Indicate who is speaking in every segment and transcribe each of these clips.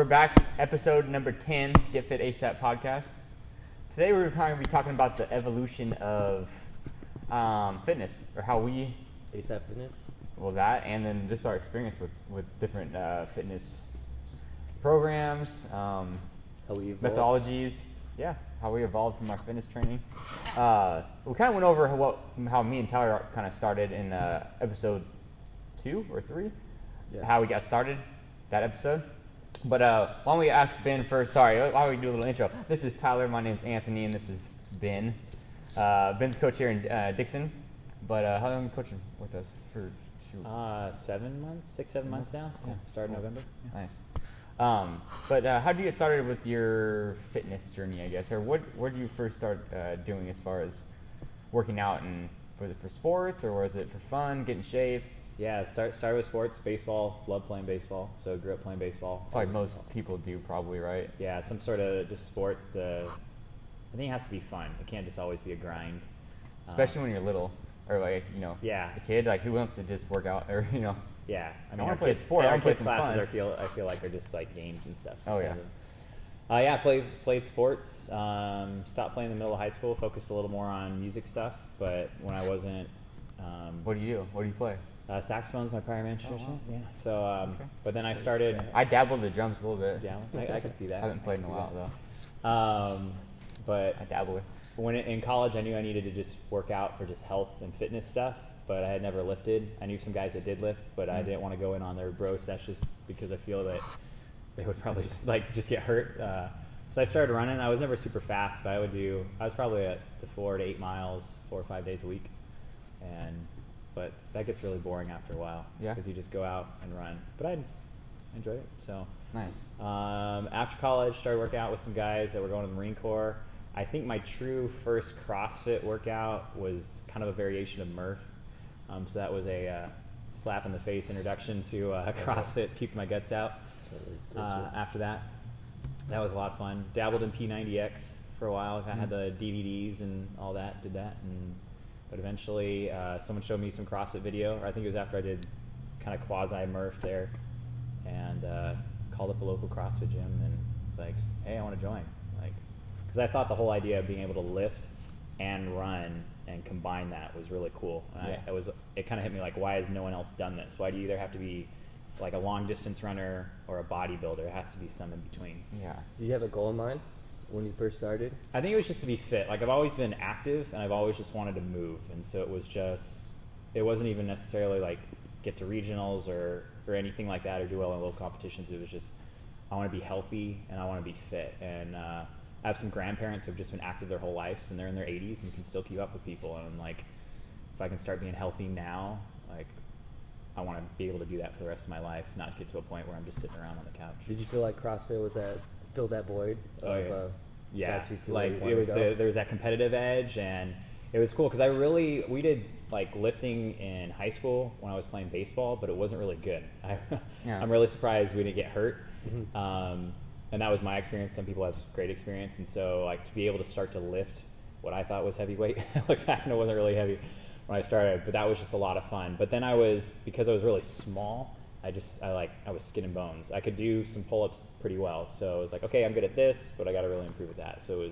Speaker 1: back, episode number 10, Get Fit ASAP podcast. Today we're going to be talking about the evolution of fitness, or how we...
Speaker 2: ASAP fitness?
Speaker 1: Well, that, and then just our experience with different fitness programs,
Speaker 2: how we evolved.
Speaker 1: methodologies, how we evolved from our fitness training. We kind of went over how me and Tyler kind of started in episode 2 or 3, how we got started, that episode. But why don't we ask Ben first? Sorry, why don't we do a little intro? This is Tyler, my name's Anthony, and this is Ben. Ben's coach here in Dixon. But how long have you been coaching with us for?
Speaker 3: 7 months, 6-7 months now.
Speaker 1: Cool.
Speaker 3: Yeah, started November. Yeah.
Speaker 1: Nice. But how did you get started with your fitness journey, I guess? Or what did you first start doing as far as working out? And was it for sports, or was it for fun, get in shape?
Speaker 3: Yeah, started with sports, baseball. Loved playing baseball, so grew up playing baseball.
Speaker 1: It's like most people do, probably, right?
Speaker 3: Yeah, some sort of just sports I think it has to be fun. It can't just always be a grind.
Speaker 1: Especially when you're little, or like,
Speaker 3: Yeah.
Speaker 1: a kid, like who wants to just work out, or
Speaker 3: Yeah,
Speaker 1: I wanna play a sport, I
Speaker 3: Our
Speaker 1: wanna play
Speaker 3: kids'
Speaker 1: some
Speaker 3: classes
Speaker 1: fun.
Speaker 3: I feel like are just like games and stuff.
Speaker 1: Oh, yeah.
Speaker 3: Yeah, played sports. Stopped playing in the middle of high school. Focused a little more on music stuff. But when I wasn't,
Speaker 1: What do you do? What do you play?
Speaker 3: saxophone's my primary instrument.
Speaker 1: wow.
Speaker 3: Yeah. So,
Speaker 1: Okay.
Speaker 3: but then I started.
Speaker 1: I dabbled the drums a little bit.
Speaker 3: Yeah, I could see that.
Speaker 1: I haven't played in a while though.
Speaker 3: But
Speaker 1: I dabble.
Speaker 3: in college, I knew I needed to just work out for just health and fitness stuff, but I had never lifted. I knew some guys that did lift, but I didn't want to go in on their bro sessions because I feel that they would probably just get hurt. So I started running. I was never super fast, but I was probably at 4 to 8 miles, 4 or 5 days a week, but that gets really boring after a while.
Speaker 1: Yeah.
Speaker 3: Because you just go out and run. But I enjoyed it. So
Speaker 1: Nice.
Speaker 3: after college, started working out with some guys that were going to the Marine Corps. I think my true first CrossFit workout was kind of a variation of Murph. So that was a slap in the face introduction to CrossFit, puked my guts out. After that was a lot of fun. Dabbled in P90X for a while. I had the DVDs and all that, did that. But eventually someone showed me some CrossFit video, or I think it was after I did kind of quasi-Murph there, and called up a local CrossFit gym and was like, hey, I want to join. Because I thought the whole idea of being able to lift and run and combine that was really cool. And it kind of hit me like, why has no one else done this? Why do you either have to be like a long distance runner or a bodybuilder? It has to be some in between.
Speaker 1: Yeah.
Speaker 2: Did you have a goal in mind when you first started?
Speaker 3: I think it was just to be fit. Like, I've always been active and I've always just wanted to move. And so it wasn't even necessarily like get to regionals or anything like that or do well in local competitions. It was just, I want to be healthy and I want to be fit. And I have some grandparents who have just been active their whole lives, and they're in their 80s and can still keep up with people. And I'm like, if I can start being healthy now, like, I want to be able to do that for the rest of my life, not get to a point where I'm just sitting around on the couch.
Speaker 2: Did you feel like CrossFit filled that void?
Speaker 3: Yeah, like there was that competitive edge, and it was cool because we did like lifting in high school when I was playing baseball, but it wasn't really good. I'm really surprised we didn't get hurt. Mm-hmm. And that was my experience. Some people have great experience. And so like to be able to start to lift what I thought was heavyweight, like back when it wasn't really heavy when I started, but that was just a lot of fun. But then because I was really small, I was skin and bones. I could do some pull-ups pretty well. So I was like, okay, I'm good at this, but I got to really improve at that. So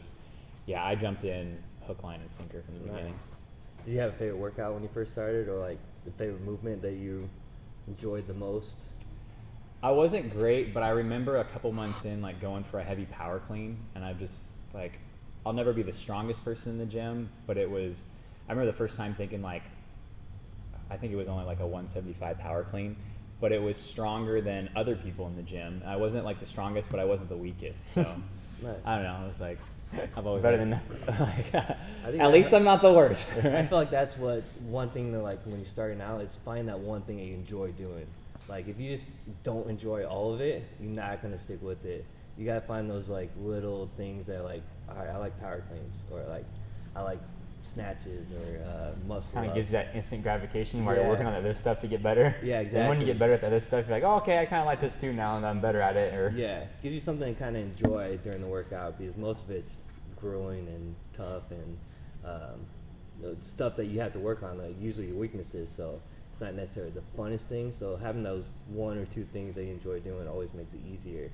Speaker 3: I jumped in hook, line, and sinker from the beginning.
Speaker 2: Did you have a favorite workout when you first started, or like the favorite movement that you enjoyed the most?
Speaker 3: I wasn't great, but I remember a couple months in, like going for a heavy power clean, and I just like, I'll never be the strongest person in the gym, but I remember the first time thinking like, I think it was only like a 175 power clean, but it was stronger than other people in the gym. I wasn't like the strongest, but I wasn't the weakest. So
Speaker 2: Nice.
Speaker 3: I don't know. I was like, I've always
Speaker 1: Better than that.
Speaker 3: At least I'm not the worst.
Speaker 2: I feel like that's one thing that like when you're starting out is find that one thing that you enjoy doing. Like if you just don't enjoy all of it, you're not gonna stick with it. You gotta find those like little things that like, all right, I like power cleans, or like I like snatches, or muscle
Speaker 1: Kind of
Speaker 2: ups.
Speaker 1: gives that instant gratification while you're working on the other stuff to get better.
Speaker 2: Yeah, exactly.
Speaker 1: And when you get better at the other stuff, you're like, oh, okay, I kind of like this too now, and I'm better at it. Or
Speaker 2: gives you something to kind of enjoy during the workout, because most of it's grueling and tough and stuff that you have to work on, like usually your weaknesses. So it's not necessarily the funnest thing. So having those one or two things that you enjoy doing always makes it easier.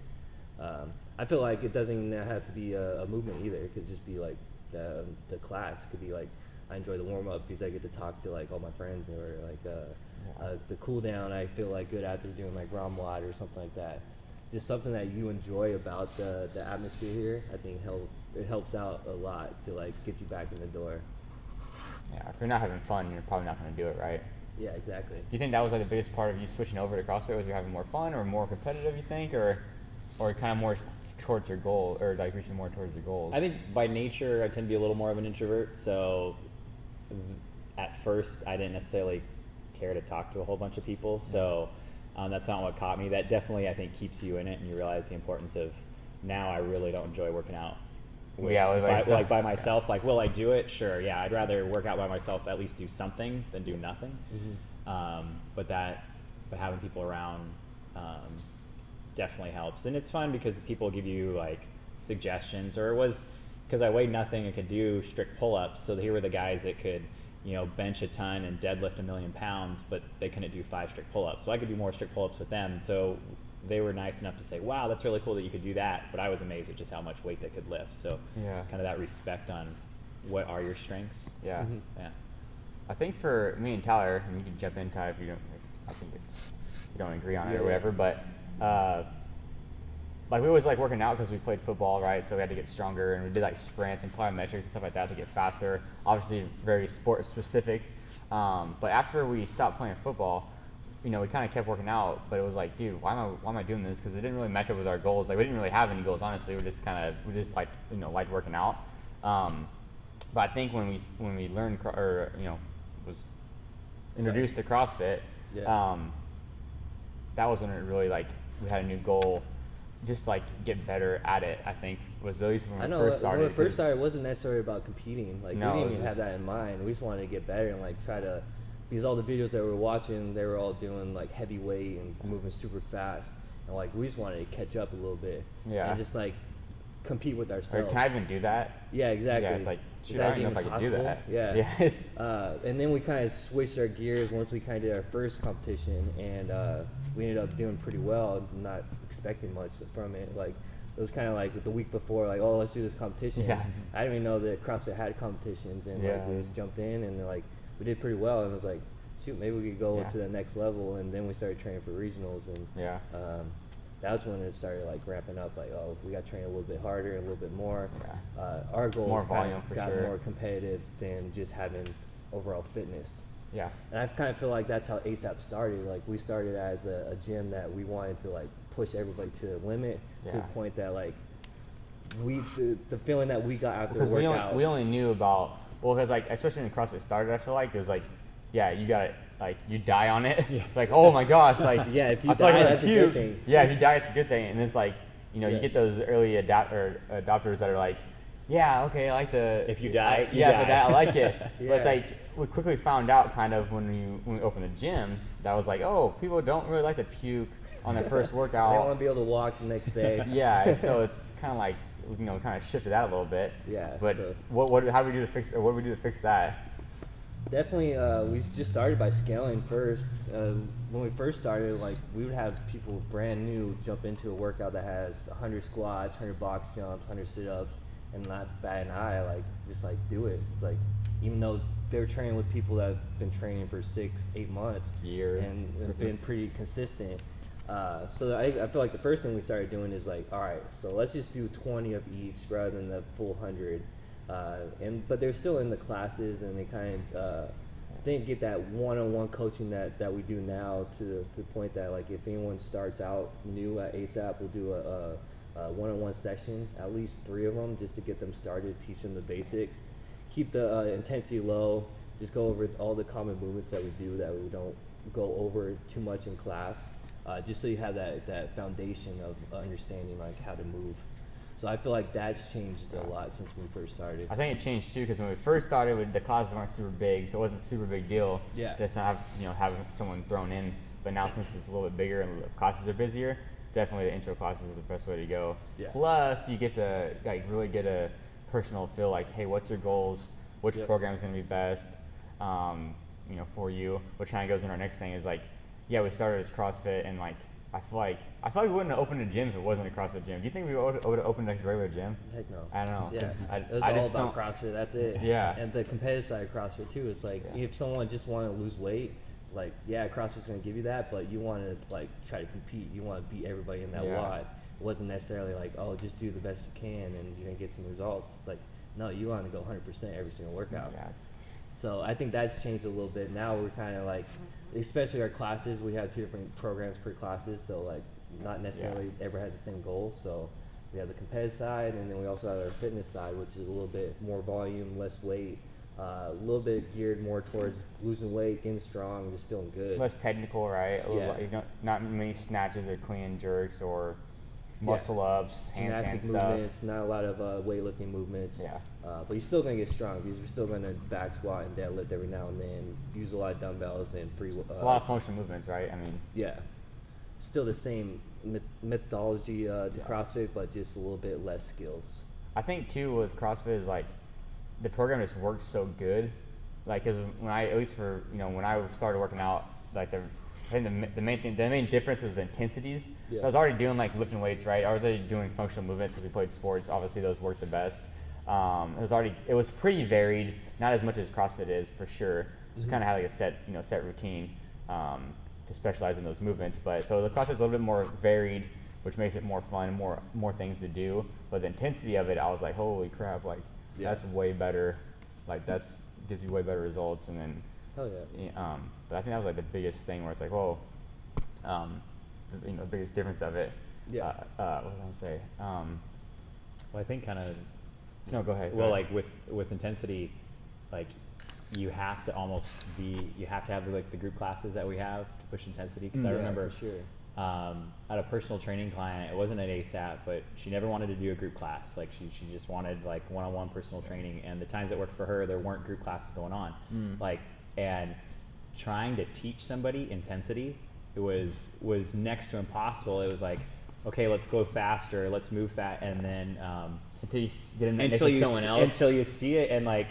Speaker 2: I feel like it doesn't even have to be a movement either. It could just be like the class. It could be like I enjoy the warm up because I get to talk to like all my friends, or like the cool down. I feel like good after doing like Ramwad or something like that. Just something that you enjoy about the atmosphere here. I think it helps out a lot to like get you back in the door.
Speaker 1: Yeah, if you're not having fun, you're probably not going to do it, right?
Speaker 2: Yeah, exactly.
Speaker 1: Do you think that was like the biggest part of you switching over to CrossFit? Was you having more fun or more competitive? You think, or kind of more towards your goal, or like reaching more towards your goals?
Speaker 3: I think by nature I tend to be a little more of an introvert, so at first I didn't necessarily care to talk to a whole bunch of people. So that's not what caught me. That definitely I think keeps you in it, and you realize the importance of. Now I really don't enjoy working out. By myself. Like, will I do it? Sure. Yeah, I'd rather work out by myself. At least do something than do nothing. But having people around definitely helps, and it's fun because people give you like suggestions. Or it was because I weighed nothing and could do strict pull-ups. So here were the guys that could, bench a ton and deadlift 1,000,000 pounds, but they couldn't do 5 strict pull-ups. So I could do more strict pull-ups with them. So they were nice enough to say, wow, that's really cool that you could do that. But I was amazed at just how much weight they could lift. So kind of that respect on what are your strengths.
Speaker 1: Yeah.
Speaker 3: Yeah.
Speaker 1: I think for me and Tyler, and you can jump in, Ty, if you don't, I think if you don't agree on it or whatever, but like we always like working out because we played football, right? So we had to get stronger, and we did like sprints and plyometrics and stuff like that to get faster. Obviously very sport specific. But after we stopped playing football, we kind of kept working out, but it was like, dude, why am I doing this? Because it didn't really match up with our goals. Like, we didn't really have any goals, honestly. We just like, liked working out. But I think when we learned, was introduced to CrossFit, that was when it really, like, we had a new goal, just like get better at it. I think was at least when we first started.
Speaker 2: When we first started, it wasn't necessarily about competing. Like,
Speaker 1: no,
Speaker 2: we didn't even have that in mind. We just wanted to get better and like try to. Because all the videos that we were watching, they were all doing like heavy weight and moving super fast, and like we just wanted to catch up a little bit, and just like compete with ourselves.
Speaker 1: Or can I even do that?
Speaker 2: Yeah, exactly.
Speaker 1: Yeah, it's like, shoot, I don't know if I could do that.
Speaker 2: Yeah. And then we kind of switched our gears once we kind of did our first competition, and we ended up doing pretty well, not expecting much from it. Like, it was kind of like the week before, like, oh, let's do this competition. I didn't even know that CrossFit had competitions, and like we just jumped in, and like we did pretty well, and it was like, shoot, maybe we could go to the next level. And then we started training for regionals, and that was when it started like ramping up, like, oh, we got to train a little bit harder, a little bit more. Our goals got more competitive than just having overall fitness. And I kind of feel like that's how ASAP started. Like, we started as a gym that we wanted to like push everybody to the limit, to the point that like the feeling that we got after the workout.
Speaker 1: We only knew about, well, because like, especially when CrossFit started, I feel like it was like, you got it. Like, you die on it. Like, oh my gosh, like,
Speaker 2: if you die, that's a good thing.
Speaker 1: Yeah, if you die, it's a good thing. And it's like, you get those early adopters that are like, okay, I like the.
Speaker 3: If you die,
Speaker 1: if I die, I like it. But it's like, we quickly found out kind of when we opened the gym, that was like, oh, people don't really like to puke on their first workout.
Speaker 2: They want to be able to walk the next day.
Speaker 1: And so it's kind of like, kind of shifted that a little bit. But
Speaker 3: so
Speaker 1: what do we do to fix that?
Speaker 2: Definitely, we just started by scaling first. When we first started, like, we would have people brand new jump into a workout that has 100 squats, 100 box jumps, 100 sit-ups, and not bat an eye, like, just like do it. Like, even though they were training with people that have been training for 6-8 months, and have been pretty consistent. So I feel like the first thing we started doing is like, all right, so let's just do 20 of each rather than the full 100. But they're still in the classes, and they kind of didn't get that one-on-one coaching that we do now, to the point that like if anyone starts out new at ASAP, we'll do a one-on-one session, at least 3 of them, just to get them started, teach them the basics, keep the intensity low, just go over all the common movements that we do that we don't go over too much in class, just so you have that foundation of understanding like how to move. So I feel like that's changed a lot since we first started.
Speaker 1: I think it changed too, because when we first started, the classes weren't super big, so it wasn't a super big deal. Just not having someone thrown in. But now, since it's a little bit bigger and the classes are busier, definitely the intro classes is the best way to go. Plus, you get to like really get a personal feel, like, hey, what's your goals? Which program is going to be best, for you? Which kind of goes into our next thing is like, we started as CrossFit, and like I feel like we wouldn't have opened a gym if it wasn't a CrossFit gym. Do you think we would have opened a regular gym?
Speaker 2: Heck no.
Speaker 1: I don't know.
Speaker 2: Yeah,
Speaker 1: 'Cause
Speaker 2: it was
Speaker 1: I
Speaker 2: all
Speaker 1: just
Speaker 2: about
Speaker 1: don't.
Speaker 2: CrossFit. That's it.
Speaker 1: Yeah.
Speaker 2: And the competitive side of CrossFit too. It's like
Speaker 1: Yeah.
Speaker 2: if someone just want to lose weight, like yeah, CrossFit's gonna give you that, but you want to like try to compete. You want to beat everybody in that
Speaker 1: Yeah.
Speaker 2: WOD. It wasn't necessarily like just do the best you can and you're gonna get some results. It's like no, you want to go 100% every single workout.
Speaker 1: Yeah,
Speaker 2: So I think that's changed a little bit. Now we're kind of like, especially our classes, we have 2 different programs per classes. So like not necessarily everyone has the same goal. So we have the competitive side, and then we also have our fitness side, which is a little bit more volume, less weight, a little bit geared more towards losing weight, getting strong, just feeling good.
Speaker 1: less technical, right? A little,
Speaker 2: Yeah.
Speaker 1: you know, not many snatches or clean jerks or muscle ups, handstand
Speaker 2: Gymnastic
Speaker 1: stuff.
Speaker 2: movements, not a lot of weightlifting movements.
Speaker 1: Yeah.
Speaker 2: But you're still gonna get strong because we're still gonna back squat and deadlift every now and then. Use a lot of dumbbells and free.
Speaker 1: A lot of functional movements, right? I mean,
Speaker 2: Yeah, still the same methodology to CrossFit, but just a little bit less skills.
Speaker 1: I think too with CrossFit is like the program just works so good. Like, cause when I, at least for, you know, when I started working out, like I think the main difference was the intensities.
Speaker 2: Yeah.
Speaker 1: So I was already doing like lifting weights, right? I was already doing functional movements because we played sports. Obviously those worked the best. It was pretty varied, not as much as CrossFit is for sure. Just kind of had like a set routine to specialize in those movements. But so the CrossFit's a little bit more varied, which makes it more fun, more things to do. But the intensity of it, I was like, holy crap, like that's way better. Like gives you way better results. And then,
Speaker 2: Hell yeah.
Speaker 1: but I think that was like the biggest thing where it's like, whoa, the biggest difference of it.
Speaker 2: Yeah.
Speaker 1: What was I gonna say?
Speaker 3: Well, I think kind of.
Speaker 1: No, go ahead.
Speaker 3: Well, like with intensity, like you have to have like the group classes that we have to push intensity. Because I remember
Speaker 2: for sure.
Speaker 3: at a personal training client, it wasn't at ASAP, but she never wanted to do a group class. Like she just wanted like one-on-one personal training. And the times that worked for her, there weren't group classes going on. Like, and trying to teach somebody intensity, it was next to impossible. It was like, okay, let's go faster, let's move and then
Speaker 1: until you get in
Speaker 3: until you
Speaker 1: someone else.
Speaker 3: Until you see it, and like,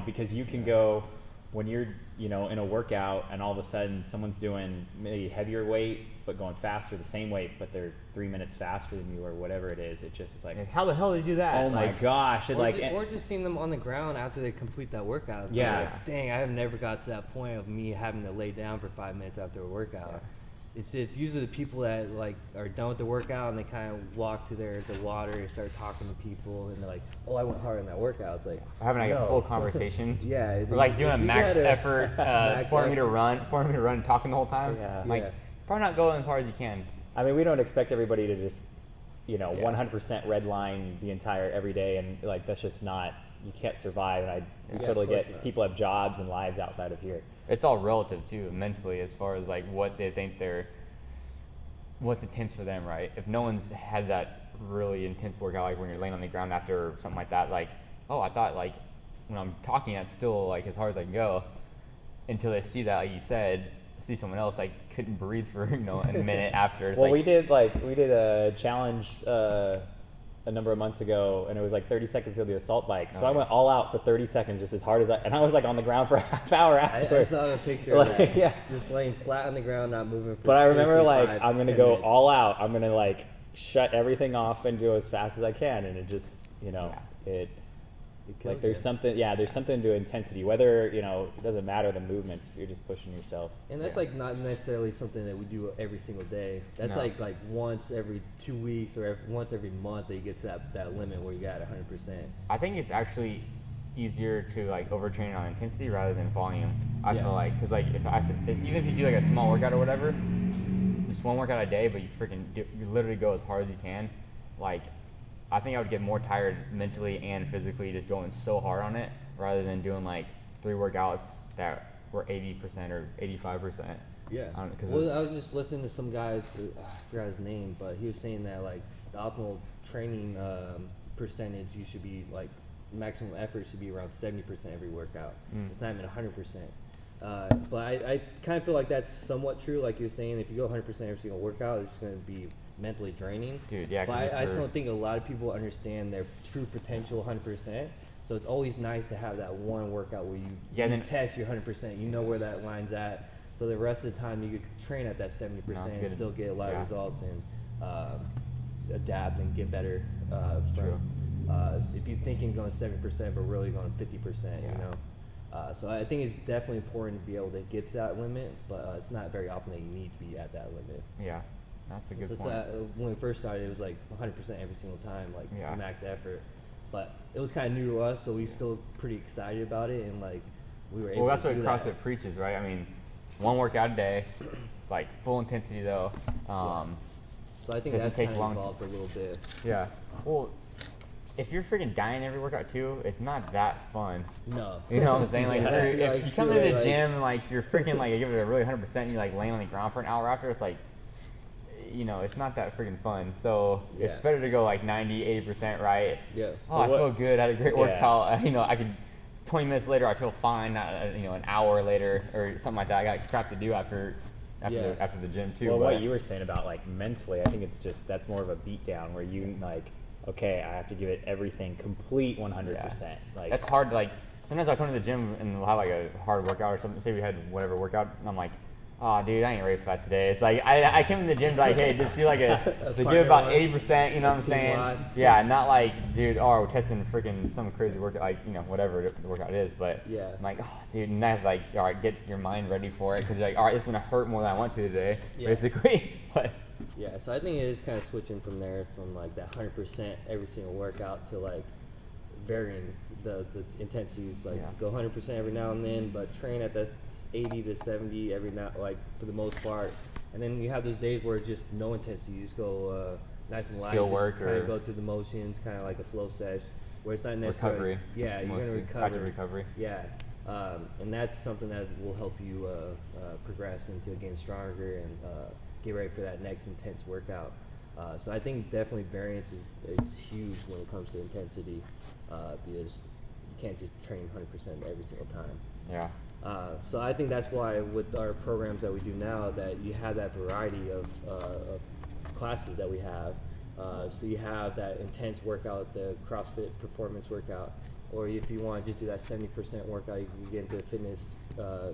Speaker 3: because you can go when you're in a workout and all of a sudden someone's doing maybe heavier weight but going faster, the same weight, but they're 3 minutes faster than you or whatever it is. It just is like,
Speaker 1: how the hell did you do that?
Speaker 3: oh my gosh!
Speaker 2: Or just seeing them on the ground after they complete that workout.
Speaker 3: Yeah.
Speaker 2: Like, dang, I have never got to that point of me having to lay down for 5 minutes after a workout.
Speaker 1: Yeah.
Speaker 2: It's usually the people that like are done with the workout and they kind of walk to the water and start talking to people and they're like, oh, I went hard in that workout. It's like
Speaker 1: having like
Speaker 2: no.
Speaker 1: a full conversation.
Speaker 2: Yeah,
Speaker 1: We're like doing a max
Speaker 2: gotta-
Speaker 1: effort,
Speaker 2: max
Speaker 1: 400 meter
Speaker 2: effort.
Speaker 1: run, talking the whole time.
Speaker 3: Yeah.
Speaker 1: Like, probably not going as hard as you can.
Speaker 3: I mean, we don't expect everybody to just 100% red line the entire every day, and like that's just not. You can't survive. And I totally
Speaker 2: of course
Speaker 3: get
Speaker 2: not.
Speaker 3: people have jobs and lives outside of here.
Speaker 1: It's all relative too, mentally, as far as like what they think what's intense for them, right? If no one's had that really intense workout, like when you're laying on the ground after something like that, like, oh, I thought like when I'm talking, it's still like as hard as I can go, until they see that, like you said, see someone else like couldn't breathe for a minute after. It's
Speaker 3: Well,
Speaker 1: like,
Speaker 3: we did a challenge a number of months ago, and it was like 30 seconds of the assault bike. So I went all out for 30 seconds, just as hard as and I was like on the ground for a half hour
Speaker 2: I
Speaker 3: afterwards.
Speaker 2: saw a picture of that.
Speaker 3: Yeah.
Speaker 2: Just laying flat on the ground, not moving. For
Speaker 3: But I remember like
Speaker 2: 65,
Speaker 3: I'm gonna
Speaker 2: 10
Speaker 3: go
Speaker 2: minutes.
Speaker 3: all out. I'm gonna like shut everything off and go as fast as I can, and it just it.
Speaker 2: It kills
Speaker 3: Like there's
Speaker 2: you.
Speaker 3: there's something to intensity, whether it doesn't matter the movements if you're just pushing yourself.
Speaker 2: And that's like not necessarily something that we do every single day. That's
Speaker 1: No.
Speaker 2: like once every 2 weeks or once every month that you get to that limit where you got 100%.
Speaker 1: I think it's actually easier to like overtrain on intensity rather than volume. I
Speaker 2: Yeah.
Speaker 1: feel like, because like even if you do like a small workout or whatever, just one workout a day, but you literally go as hard as you can. Like, I think I would get more tired mentally and physically just going so hard on it rather than doing like 3 workouts that were 80% or 85%.
Speaker 2: Yeah. I was just listening to some guy, I forgot his name, but he was saying that like the optimal training percentage, you should be like maximum effort should be around 70% every workout. It's not even 100%. But I kind of feel like that's somewhat true. Like you're saying, if you go 100% every single workout, it's going to be mentally draining.
Speaker 1: Dude, yeah.
Speaker 2: But I just don't think a lot of people understand their true potential 100%. So it's always nice to have that one workout where you test your 100%. You know where that line's at. So the rest of the time you could train at that 70% and
Speaker 1: good.
Speaker 2: still get a lot of
Speaker 1: Yeah.
Speaker 2: results and adapt and get better.
Speaker 1: True.
Speaker 2: If you're thinking going 70% but really going 50%,
Speaker 1: Yeah.
Speaker 2: you know. So I think it's definitely important to be able to get to that limit, but it's not very often that you need to be at that limit.
Speaker 1: Yeah, that's a good
Speaker 2: So
Speaker 1: point.
Speaker 2: when we first started, it was like 100% every single time, like
Speaker 1: Yeah.
Speaker 2: max effort. But it was kind of new to us, so we still pretty excited about it, and like we were able
Speaker 1: Well, that's
Speaker 2: to
Speaker 1: what
Speaker 2: do
Speaker 1: CrossFit
Speaker 2: that.
Speaker 1: preaches, right? I mean, one workout a day, like full intensity though.
Speaker 2: So I think
Speaker 1: doesn't
Speaker 2: that's
Speaker 1: take
Speaker 2: kind of
Speaker 1: long
Speaker 2: evolved a little bit.
Speaker 1: Yeah. Well, if you're freaking dying every workout too, it's not that fun.
Speaker 2: No.
Speaker 1: You know what I'm saying? Like,
Speaker 2: Yeah,
Speaker 1: if
Speaker 2: like,
Speaker 1: you come
Speaker 2: true,
Speaker 1: into the
Speaker 2: like-
Speaker 1: gym and like you're freaking like you give it a really 100%, and you like laying on the ground for an hour after, it's like, you know, it's not that freaking fun. So it's
Speaker 2: Yeah.
Speaker 1: better to go like 90, 80%, right?
Speaker 2: Yeah.
Speaker 1: Oh, I
Speaker 3: Well,
Speaker 1: feel good. I had a great
Speaker 3: Yeah.
Speaker 1: workout. You know, I could 20 minutes later, I feel fine. Not, you know, an hour later or something like that. I got crap to do after
Speaker 2: Yeah.
Speaker 1: after the gym too.
Speaker 3: Well,
Speaker 1: but
Speaker 3: what you were saying about like mentally, I think it's just that's more of a beat down where you like, okay, I have to give it everything complete 100%. Like
Speaker 1: that's hard. Like sometimes I come to the gym and we'll have like a hard workout or something. Say we had whatever workout, and I'm like, oh, dude, I ain't ready for that today. It's like I came in the gym like, hey, just do like to give about 80%. You know what I'm
Speaker 2: Team
Speaker 1: saying?
Speaker 2: wide.
Speaker 1: Yeah, not like, dude, oh, we're testing freaking some crazy workout, like you know whatever the workout is. But
Speaker 2: Yeah.
Speaker 1: I'm like, oh, dude, and I have like, all right, get your mind ready for it because you're like, all right, it's gonna hurt more than I want to today,
Speaker 2: Yeah.
Speaker 1: basically. But
Speaker 2: Yeah, so I think it is kind of switching from there, from like that 100% every single workout to like varying the intensities. Like
Speaker 1: Yeah.
Speaker 2: go 100% every now and then, but train at that 80 to 70 every now, like for the most part. And then you have those days where it's just no intensity. You just go nice and light.
Speaker 1: Skill
Speaker 2: just
Speaker 1: work
Speaker 2: kind
Speaker 1: or-
Speaker 2: of go through the motions, kind of like a flow sesh, where it's not necessarily
Speaker 1: recovery.
Speaker 2: Yeah, you're gonna
Speaker 1: mostly.
Speaker 2: recover.
Speaker 1: Active recovery.
Speaker 2: Yeah, and that's something that will help you progress into getting stronger and get ready for that next intense workout. So I think definitely variance is huge when it comes to intensity because you can't just train 100% every single time.
Speaker 1: Yeah.
Speaker 2: So I think that's why with our programs that we do now, that you have that variety of classes that we have. So you have that intense workout, the CrossFit performance workout, or if you want to just do that 70% workout, you can get into the fitness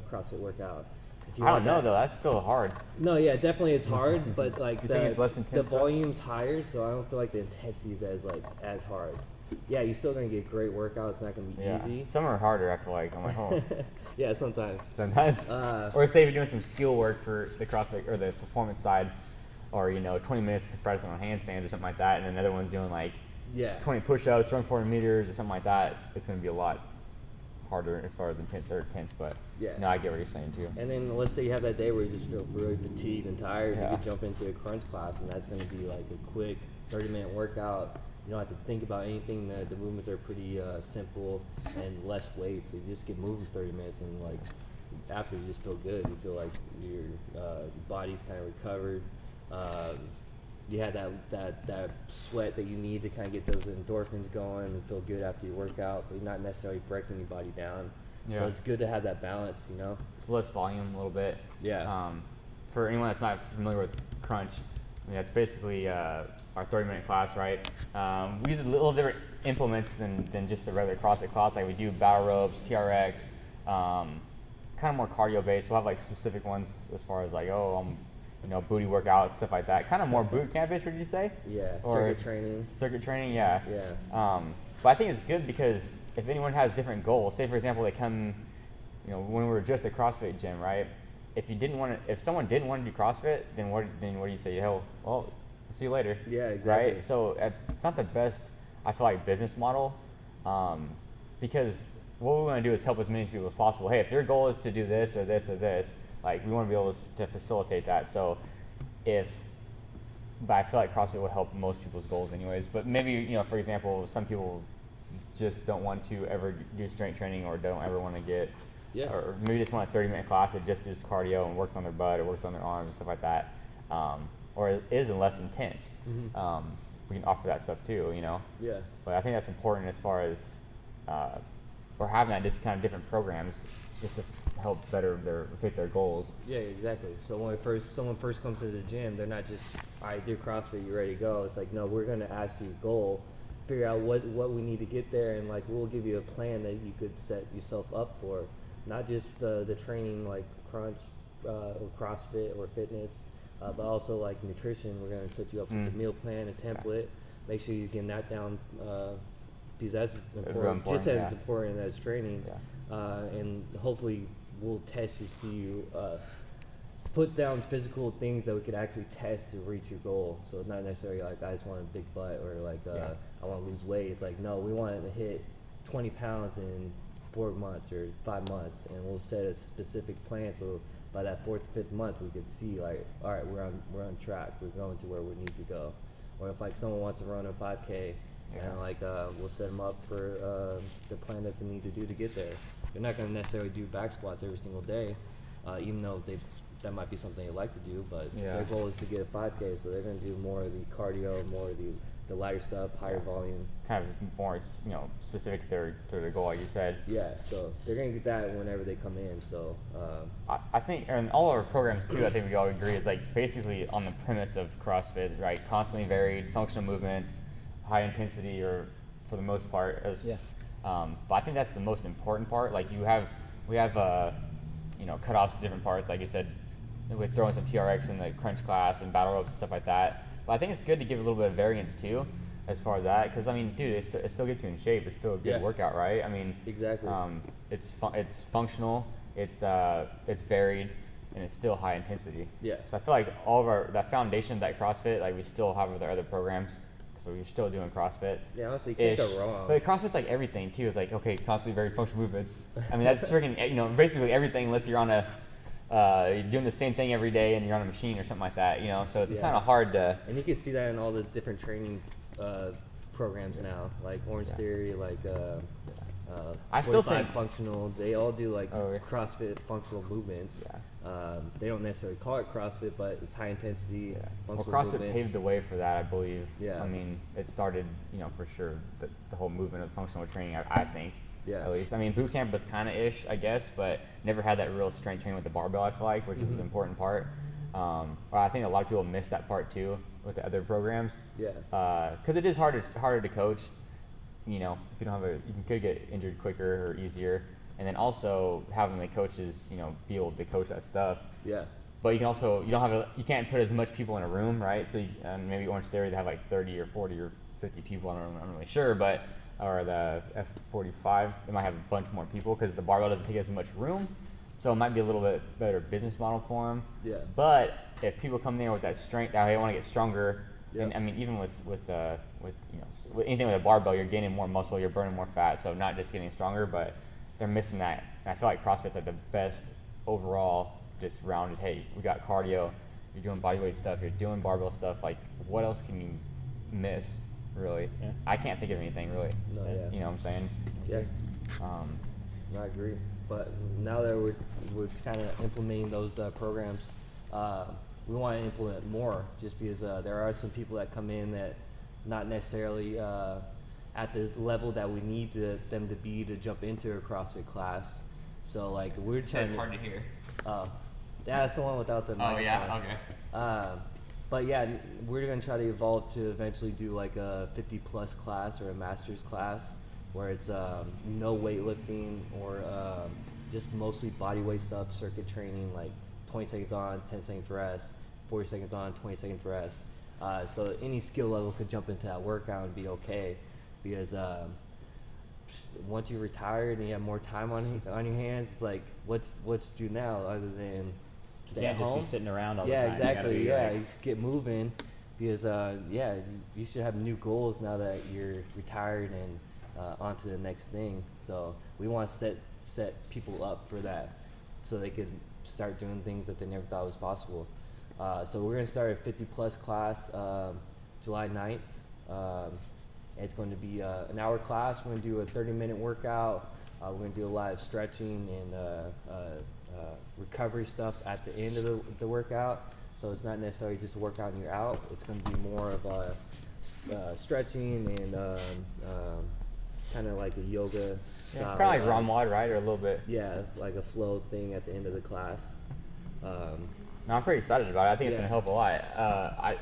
Speaker 2: CrossFit workout. If you
Speaker 1: I
Speaker 2: want
Speaker 1: don't know
Speaker 2: that-
Speaker 1: though. That's still hard.
Speaker 2: No, yeah, definitely it's hard, but like
Speaker 1: You think it's less
Speaker 2: the
Speaker 1: intense, though?
Speaker 2: volume's higher, so I don't feel like the intensity is as hard. Yeah, you're still gonna get great workouts. It's not gonna be
Speaker 1: Yeah.
Speaker 2: easy.
Speaker 1: Some are harder. I feel like I'm like, oh.
Speaker 2: Yeah, sometimes.
Speaker 1: Sometimes. Or say if you're doing some skill work for the CrossFit or the performance side, or you know, 20 minutes to press on handstands or something like that, and then another one's doing like
Speaker 2: Yeah.
Speaker 1: 20 push-ups, run 400 meters or something like that. It's gonna be a lot harder as far as intense, but
Speaker 2: Yeah.
Speaker 1: no, I get what you're saying too.
Speaker 2: And then let's say you have that day where you just feel really fatigued and tired,
Speaker 1: Yeah.
Speaker 2: you could jump into a crunch class, and that's going to be like a quick 30-minute workout. You don't have to think about anything. The movements are pretty simple and less weight, so you just get moving 30 minutes, and like after you just feel good. You feel like your body's kind of recovered. You had that sweat that you need to kind of get those endorphins going and feel good after your workout, but you're not necessarily breaking your body down.
Speaker 1: Yeah.
Speaker 2: So it's good to have that balance, you know?
Speaker 1: It's less volume a little bit.
Speaker 2: Yeah.
Speaker 1: For anyone that's not familiar with crunch, I mean, that's basically our 30-minute class, right? We use a little different implements than just the regular CrossFit class. Like we do battle ropes, TRX, kind of more cardio based. We'll have like specific ones as far as like, you know, booty workouts, stuff like that. Kind of more boot camp-ish, would you say?
Speaker 2: Yeah,
Speaker 1: Or
Speaker 2: circuit training.
Speaker 1: Circuit training, yeah.
Speaker 2: Yeah.
Speaker 1: But I think it's good because if anyone has different goals, say for example they come, you know, when we were just a CrossFit gym, right? If someone didn't want to do CrossFit, then what do you say? Hell, well, see you later.
Speaker 2: Yeah, exactly.
Speaker 1: Right. So it's not the best, I feel like, business model, because what we want to do is help as many people as possible. Hey, if your goal is to do this or this or this, like we want to be able to facilitate that. So but I feel like CrossFit would help most people's goals anyways. But maybe, you know, for example, some people just don't want to ever do strength training or don't ever want to get,
Speaker 2: Yeah.
Speaker 1: or maybe just want a 30-minute class that just does cardio and works on their butt or works on their arms and stuff like that. Or it is less intense.
Speaker 2: Mhm.
Speaker 1: We can offer that stuff too, you know.
Speaker 2: Yeah.
Speaker 1: But I think that's important as far as or having that just kind of different programs just to help better fit their goals.
Speaker 2: Yeah, exactly. So when someone first comes to the gym, they're not just, all right, do CrossFit, you ready to go. It's like, no, we're going to ask you a goal, figure out what we need to get there, and like we'll give you a plan that you could set yourself up for. Not just the training like crunch, or CrossFit or fitness, but also like nutrition. We're going to set you up with a meal plan, a template. Make sure you're getting that down because that's important, just as important as training. And hopefully we'll test to see you put down physical things that we could actually test to reach your goal. So not necessarily like I just want a big butt or like I want to lose weight. It's like, no, we want to hit 20 pounds in 4 months or 5 months, and we'll set a specific plan. So by that 4th, 5th month, we could see like, all right, we're on track. We're going to where we need to go. Or if like someone wants to run a 5K, and like we'll set them up for the plan that they need to do to get there. They're not going to necessarily do back squats every single day, even though that might be something they like to do, but their goal is to get a 5K, so they're going to do more of the cardio, more of the lighter stuff, higher volume.
Speaker 1: Kind of more, specific to their goal, like you said.
Speaker 2: Yeah, so they're going to get that whenever they come in. So
Speaker 1: I think, and all our programs too, I think we all agree, is like basically on the premise of CrossFit, right? Constantly varied functional movements, high intensity, or for the most part, but I think that's the most important part. Like we have cutoffs to different parts, like you said, with throwing some TRX in the crunch class and battle ropes and stuff like that. But I think it's good to give a little bit of variance too, as far as that, because I mean, dude, it still gets you in shape. It's still a good workout, right? I mean,
Speaker 2: exactly.
Speaker 1: It's functional, it's varied, and it's still high intensity.
Speaker 2: Yeah.
Speaker 1: So I feel like all of that foundation of that CrossFit, like we still have with our other programs. So we're still doing CrossFit.
Speaker 2: Yeah, honestly, you can't go wrong.
Speaker 1: But CrossFit's like everything too. It's like, okay, constantly very functional movements. I mean, that's freaking, basically everything, unless you're on you're doing the same thing every day and you're on a machine or something like that, So it's kind of hard to.
Speaker 2: And you can see that in all the different training programs now, like Orange Theory, like
Speaker 1: I still think
Speaker 2: functional. They all do like CrossFit functional movements. They don't necessarily call it CrossFit, but it's high intensity. Functional
Speaker 1: CrossFit
Speaker 2: movements.
Speaker 1: paved the way for that, I believe.
Speaker 2: Yeah.
Speaker 1: I mean, it started, for sure, the whole movement of functional training. I think.
Speaker 2: Yeah.
Speaker 1: At least, I mean, boot camp was kind of ish, I guess, but never had that real strength training with the barbell. I feel like, which is an important part. But I think a lot of people miss that part too with the other programs.
Speaker 2: Yeah.
Speaker 1: Because it is harder to coach. If you don't have you could get injured quicker or easier, and then also having the coaches, be able to coach that stuff.
Speaker 2: Yeah.
Speaker 1: But you can also you can't put as much people in a room, right? So maybe Orange Theory they have like 30 or 40 or 50 people. I'm not really sure, but. Or the F45, they might have a bunch more people because the barbell doesn't take as much room, so it might be a little bit better business model for them.
Speaker 2: Yeah.
Speaker 1: But if people come there with that strength, they want to get stronger. And I mean, even with anything with a barbell, you're gaining more muscle, you're burning more fat, so not just getting stronger, but they're missing that. And I feel like CrossFit's like the best overall, just rounded. Hey, we got cardio, you're doing bodyweight stuff, you're doing barbell stuff. Like, what else can you miss? Really, I can't think of anything really.
Speaker 2: No,
Speaker 1: You know what I'm saying?
Speaker 2: Yeah. I agree. But now that we're kind of implementing those programs, we want to implement more. Just because there are some people that come in that not necessarily at the level that we need them to be to jump into a CrossFit class. So like we're trying.
Speaker 1: It's hard to hear.
Speaker 2: Yeah, that's the one without the.
Speaker 1: Oh yeah. Okay.
Speaker 2: But yeah, we're going to try to evolve to eventually do like a 50+ class or a master's class where it's no weightlifting or just mostly body weight stuff, circuit training, like 20 seconds on, 10 seconds rest, 40 seconds on, 20 seconds rest. So any skill level could jump into that workout and be okay, because once you're retired and you have more time on your hands, it's like what's to do now other than
Speaker 3: you can't just be sitting around all the
Speaker 2: time.
Speaker 3: Yeah,
Speaker 2: exactly. You just get moving, because you should have new goals now that you're retired and on to the next thing. So we want to set people up for that, so they could start doing things that they never thought was possible. So we're going to start a 50+ class July 9th. It's going to be an hour class. We're going to do a 30-minute workout. We're going to do a lot of stretching and recovery stuff at the end of the workout. So it's not necessarily just a workout and you're out. It's going to be more of stretching and kind of like a yoga style.
Speaker 1: Kind of like Ramwad, right? Or a little bit.
Speaker 2: Yeah, like a flow thing at the end of the class.
Speaker 1: No, I'm pretty excited about it. I think it's going to help a lot.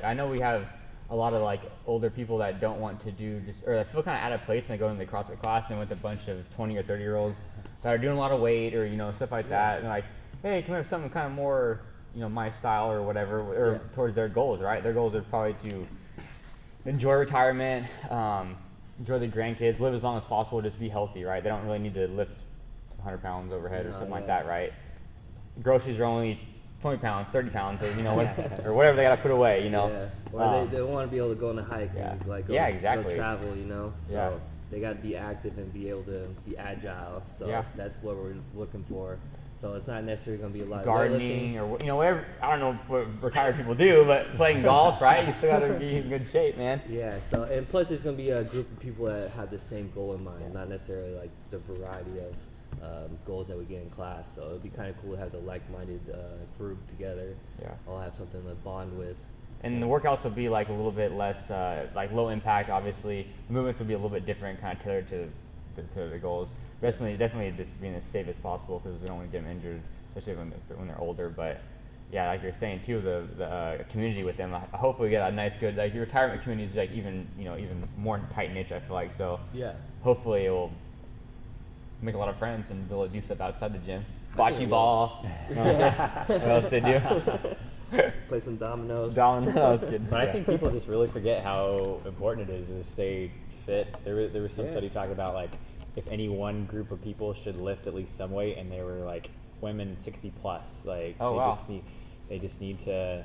Speaker 1: I know we have a lot of like older people that don't want to do or I feel kind of out of place when they go into the CrossFit class and with a bunch of 20 or 30 year olds that are doing a lot of weight or stuff like that. And like hey, can we have something kind of more, my style or whatever, or towards their goals, right? Their goals are probably to enjoy retirement, enjoy the grandkids, live as long as possible, just be healthy, right? They don't really need to lift 100 pounds overhead or something like that, right? Groceries are only 20 pounds, 30 pounds, or, or whatever they got to put away,
Speaker 2: Yeah. Or they want to be able to go on a hike and like go,
Speaker 1: exactly.
Speaker 2: go travel, So they got to be active and be able to be agile. So that's what we're looking for. So it's not necessarily going to be a lot
Speaker 1: gardening or whatever. I don't know what retired people do, but playing golf, right? You still got to be in good shape, man.
Speaker 2: Yeah. So and plus it's going to be a group of people that have the same goal in mind, not necessarily like the variety of goals that we get in class. So it'd be kind of cool to have the like-minded group together. Yeah. All have something to bond with.
Speaker 1: And the workouts will be like a little bit less, like low impact. Obviously, the movements will be a little bit different, kind of tailored to the goals. Definitely just being as safe as possible because we don't want to get them injured, especially when they're older. But yeah, like you're saying too, the community with them. Hopefully, we get a nice, good like your retirement community is like even more tight knit. I feel like so. Yeah. Hopefully, it will make a lot of friends and be able to do stuff outside the gym. Bocce ball. What else they do?
Speaker 2: Play some dominoes.
Speaker 3: But I think people just really forget how important it is to stay fit. There was some study talking about like if any one group of people should lift at least some weight, and they were like women 60 plus. Like they just need to.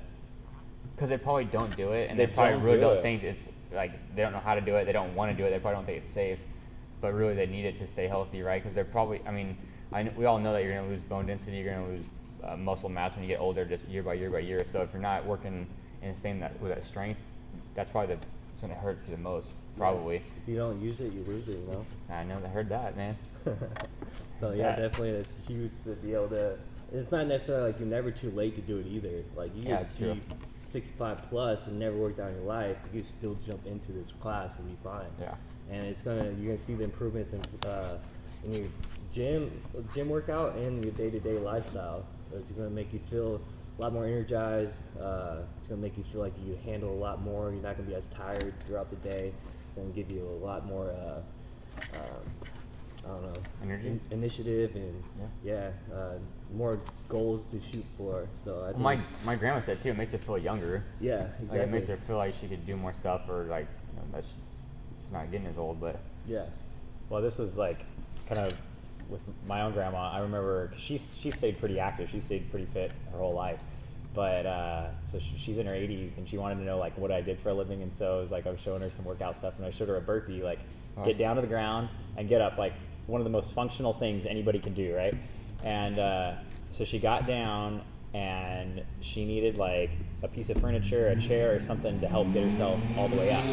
Speaker 1: Because they probably don't do it, and they probably really don't think it's like they don't know how to do it. They don't want to do it. They probably don't think it's safe, but really they need it to stay healthy, right? Because they're probably. I mean, we all know that you're going to lose bone density. You're going to lose muscle mass when you get older, just year by year. So if you're not working and staying with that strength, that's probably it's going to hurt you the most, probably.
Speaker 2: If you don't use it, you lose it,
Speaker 1: I know, I heard that, man.
Speaker 2: So definitely it's huge to be able to. It's not necessarily like you're never too late to do it either. Like you can be 65 plus and never worked out in your life, you can still jump into this class and be fine. Yeah. And you're gonna see the improvements in your gym workout and your day-to-day lifestyle. It's going to make you feel a lot more energized. It's going to make you feel like you handle a lot more. You're not going to be as tired throughout the day. It's going to give you a lot more,
Speaker 1: energy,
Speaker 2: initiative, and more goals to shoot for. So I
Speaker 1: think my grandma said too, it makes her feel younger.
Speaker 2: Yeah, exactly.
Speaker 1: Like it makes her feel like she could do more stuff, or like that she's not getting as old. But
Speaker 3: well, this was like kind of. With my own grandma, I remember she stayed pretty active. She stayed pretty fit her whole life, but so she's in her 80s and she wanted to know like what I did for a living. And so it was like I was showing her some workout stuff, and I showed her a burpee, like get down to the ground and get up, like one of the most functional things anybody can do, right? And so she got down and she needed like a piece of furniture, a chair, or something to help get herself all the way up.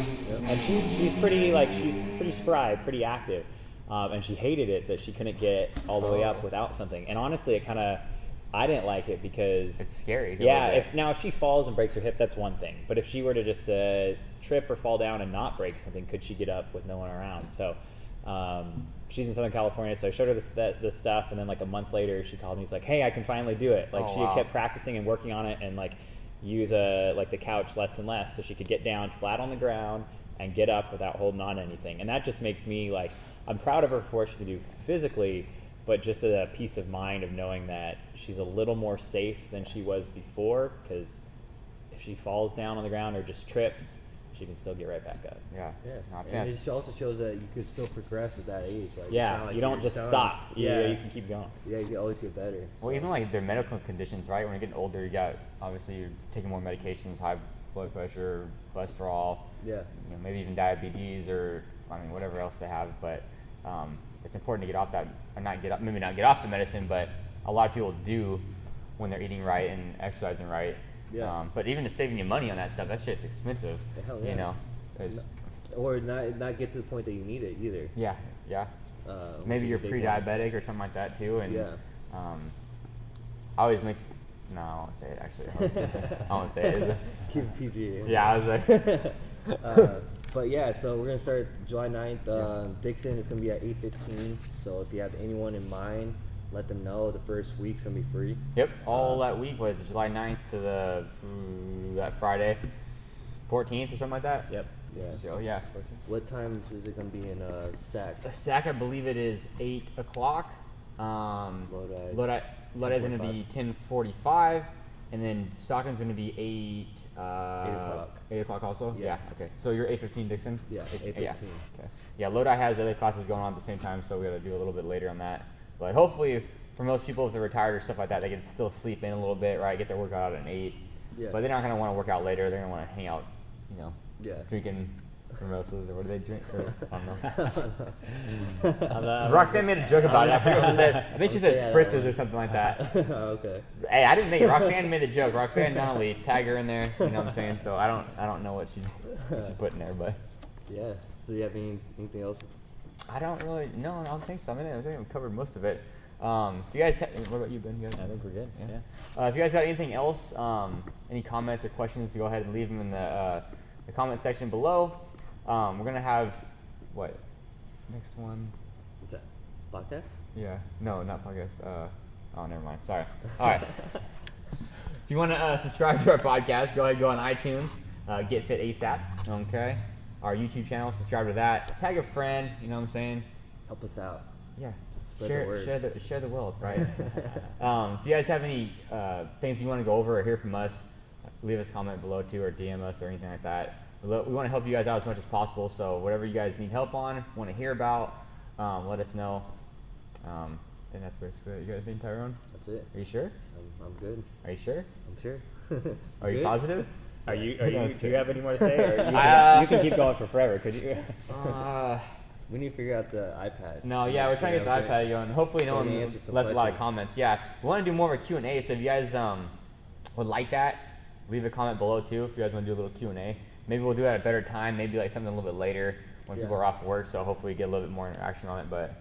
Speaker 3: And she's pretty spry, pretty active. And she hated it that she couldn't get all the way up without something. And honestly, I didn't like it because
Speaker 1: it's scary.
Speaker 3: If she falls and breaks her hip, that's one thing. But if she were to just trip or fall down and not break something, could she get up with no one around? So she's in Southern California, so I showed her this stuff, and then like a month later, she called me. It's like, hey, I can finally do it. Like she had kept practicing and working on it, and like use the couch less and less, so she could get down flat on the ground and get up without holding on to anything. And that just makes me like. I'm proud of her for what she can do physically, but just a peace of mind of knowing that she's a little more safe than she was before, because if she falls down on the ground or just trips, she can still get right back up.
Speaker 2: And it also shows that you can still progress at that age. Like,
Speaker 3: you don't just stop. You can keep going.
Speaker 2: Yeah, you can always get better.
Speaker 1: Well, even like their medical conditions, right? When you're getting older, you're taking more medications, high blood pressure, cholesterol, maybe even diabetes, or whatever else they have. But it's important to get off that, or not get off the medicine, but a lot of people do when they're eating right and exercising right. But even just saving you money on that stuff, that shit's expensive.
Speaker 2: Hell yeah. Or not get to the point that you need it either.
Speaker 1: Maybe you're pre-diabetic or something like that too. And I always make. No, I won't say it actually. I won't say it.
Speaker 2: Keep it PG.
Speaker 1: Yeah, I was like.
Speaker 2: But so we're gonna start July 9th. Dixon is gonna be at 8:15. So if you have anyone in mind, let them know. The first week's gonna be free.
Speaker 1: Yep, all that week was July 9th to that Friday, 14th or something like that.
Speaker 2: Yep.
Speaker 1: So
Speaker 2: What time is it gonna be in Sac?
Speaker 1: Sac, I believe it is 8 o'clock.
Speaker 2: Lodi.
Speaker 1: Lodi's going to be 10:45, and then Stockton's going to be 8
Speaker 2: o'clock.
Speaker 1: 8 o'clock also?
Speaker 2: Yeah.
Speaker 1: Okay. So you're 8:15, Dixon?
Speaker 2: Yeah, 8:15.
Speaker 1: Yeah. Okay. Yeah, Lodi has other classes going on at the same time, so we got to do a little bit later on that. But hopefully, for most people, if they're retired or stuff like that, they can still sleep in a little bit, right? Get their workout out at 8.
Speaker 2: Yeah.
Speaker 1: But they're not going to want to work out later. They're going to want to hang out,
Speaker 2: Yeah.
Speaker 1: drinking mimosas, or what do they drink? Or, I don't know.
Speaker 3: I'm
Speaker 1: Roxanne made a joke about it. I forget what she said. I think she said
Speaker 2: Yeah,
Speaker 1: spritzers or something like that.
Speaker 2: Okay.
Speaker 1: Hey, I didn't make it. Roxanne made a joke. Roxanne Donnelly, tag her in there. You know what I'm saying? So I don't know what she put in there, but
Speaker 2: Yeah. So you have anything else?
Speaker 1: I don't really. No, I don't think so. I think we covered most of it. If you guys, what about you, Ben? You guys?
Speaker 3: I think we're good.
Speaker 1: Yeah. If you guys got anything else, any comments or questions, go ahead and leave them in the comment section below. We're gonna have what next one?
Speaker 2: What's that? Podcast?
Speaker 1: Yeah. No, not podcast. Oh, never mind. Sorry. All right. If you want to subscribe to our podcast, go ahead, go on iTunes, Get Fit ASAP. Okay. Our YouTube channel, subscribe to that. Tag a friend. You know what I'm saying?
Speaker 2: Help us out.
Speaker 1: Yeah.
Speaker 2: Spread the word.
Speaker 1: Share the wealth, right? If you guys have any things you want to go over or hear from us, leave us a comment below too, or DM us or anything like that. We want to help you guys out as much as possible. So whatever you guys need help on, want to hear about, let us know. I think that's basically it. You got anything, Tyrone?
Speaker 2: That's it.
Speaker 1: Are you sure?
Speaker 2: I'm good.
Speaker 1: Are you sure?
Speaker 2: I'm sure.
Speaker 1: Are you
Speaker 2: good?
Speaker 1: positive?
Speaker 3: Are you?
Speaker 1: No,
Speaker 3: Do you have any more to say? Or you can keep going for forever. Could you?
Speaker 2: We need to figure out the iPad.
Speaker 1: No, yeah, we're trying to get the iPad going. Hopefully, no
Speaker 2: So
Speaker 1: one
Speaker 2: we answer some
Speaker 1: left a lot of
Speaker 2: questions.
Speaker 1: comments. Yeah, we want to do more of a Q&A. So if you guys would like that, leave a comment below too. If you guys want to do a little Q&A, maybe we'll do it at a better time. Maybe like something a little bit later when people are off work. So hopefully, we get a little bit more interaction on it. But